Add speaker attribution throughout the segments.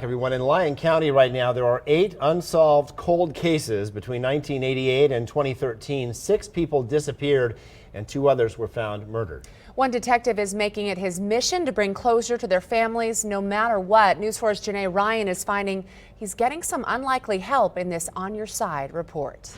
Speaker 1: everyone. In Lyon County right now, there are 8 unsolved cold cases between 1988 and 2013. 6 people disappeared and 2 others were found murdered.
Speaker 2: One detective is making it his mission to bring closure to their families no matter what. News 4's Janae Ryan is finding he's getting some unlikely help in this On Your Side report.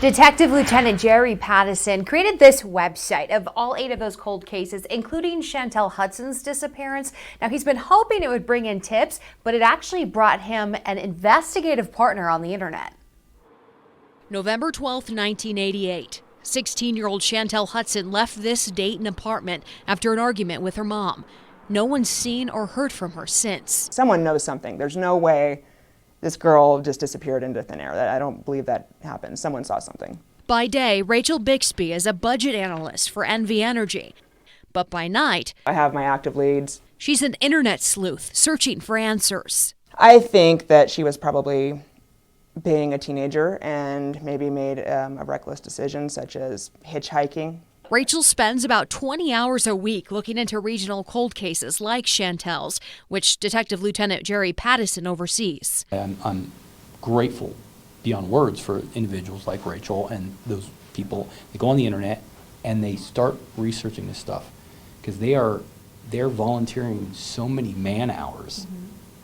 Speaker 3: Detective Lieutenant Jerry Pattison created this website of all 8 of those cold cases, including Shantelle Hudson's disappearance. Now, he's been hoping it would bring in tips, but it actually brought him an investigative partner on the internet.
Speaker 4: November 12, 1988. 16-year-old Shantelle Hudson left this Dayton apartment after an argument with her mom. No one's seen or heard from her since.
Speaker 5: Someone knows something. There's no way this girl just disappeared into thin air. I don't believe that happened. Someone saw something.
Speaker 4: By day, Rachel Bixby is a budget analyst for NV Energy. But by night,
Speaker 5: I have my active leads.
Speaker 4: She's an internet sleuth searching for answers.
Speaker 5: I think that she was probably being a teenager and maybe made a reckless decision, such as hitchhiking.
Speaker 4: Rachel spends about 20 hours a week looking into regional cold cases like Shantelle's, which Detective Lieutenant Jerry Pattison oversees.
Speaker 6: I'm grateful beyond words for individuals like Rachel and those people that go on the internet and they start researching this stuff, because they're volunteering so many man hours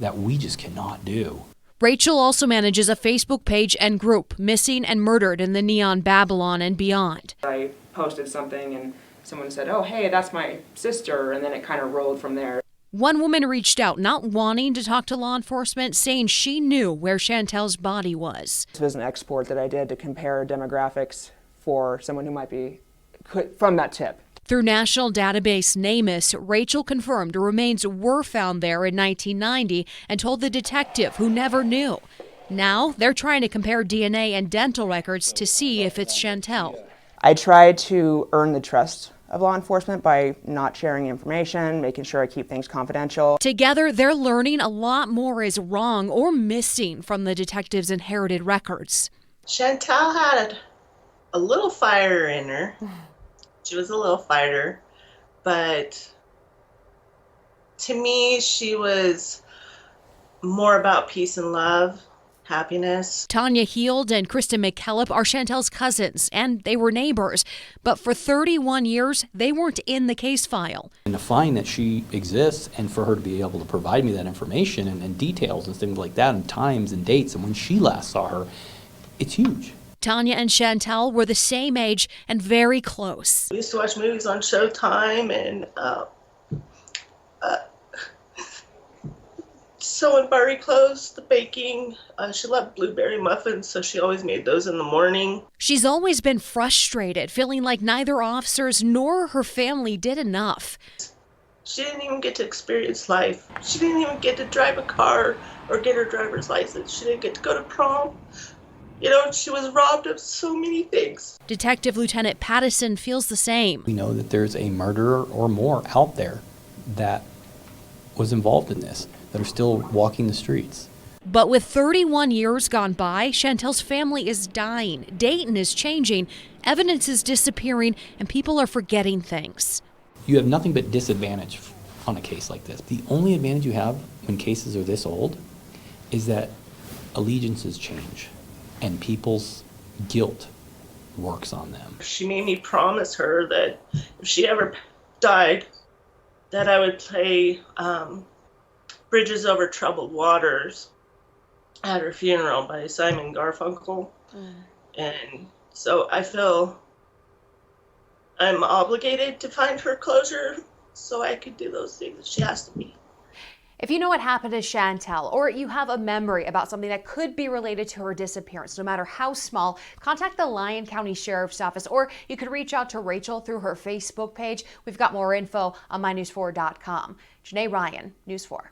Speaker 6: that we just cannot do.
Speaker 4: Rachel also manages a Facebook page and group, Missing and Murdered in the Neon Babylon and Beyond.
Speaker 5: I posted something and someone said, "Oh, hey, that's my sister," and then it kind of rolled from there.
Speaker 4: One woman reached out, not wanting to talk to law enforcement, saying she knew where Shantelle's body was.
Speaker 5: This was an export that I did to compare demographics for someone who might be from that tip.
Speaker 4: Through national database NamUs, Rachel confirmed her remains were found there in 1990 and told the detective, who never knew. Now they're trying to compare DNA and dental records to see if it's Shantelle.
Speaker 5: I try to earn the trust of law enforcement by not sharing information, making sure I keep things confidential.
Speaker 4: Together, they're learning a lot more is wrong or missing from the detective's inherited records.
Speaker 7: Shantelle had a little fire in her. She was a little fighter, but to me, she was more about peace and love, happiness.
Speaker 4: TONYA Heald and Kristen McKellop are Shantelle's cousins, and they were neighbors. But for 31 years, they weren't in the case file.
Speaker 6: And to find that she exists and for her to be able to provide me that information and details and things like that and times and dates and when she last saw her, it's huge.
Speaker 4: TONYA and Shantelle were the same age and very close.
Speaker 7: We used to watch movies on Showtime, and sewing Barbie clothes, the baking. She loved blueberry muffins, so she always made those in the morning.
Speaker 4: She's always been frustrated, feeling like neither officers nor her family did enough.
Speaker 7: She didn't even get to experience life. She didn't even get to drive a car or get her driver's license. She didn't get to go to prom. You know, she was robbed of so many things.
Speaker 4: Detective Lieutenant Pattison feels the same.
Speaker 6: We know that there's a murderer or more out there that was involved in this, that are still walking the streets.
Speaker 4: But with 31 years gone by, Shantelle's family is dying. Dayton is changing, evidence is disappearing, and people are forgetting things.
Speaker 6: You have nothing but disadvantage on a case like this. The only advantage you have when cases are this old is that allegiances change and people's guilt works on them.
Speaker 7: She made me promise her that if she ever died, that I would play Bridges Over Troubled Waters at her funeral by Simon Garfunkel. And so I feel I'm obligated to find her closure so I could do those things that she asked of me.
Speaker 3: If you know what happened to Shantelle, or you have a memory about something that could be related to her disappearance, no matter how small, contact the Lyon County Sheriff's Office, or you could reach out to Rachel through her Facebook page. We've got more info on mynews4.com. Janae Ryan, News 4.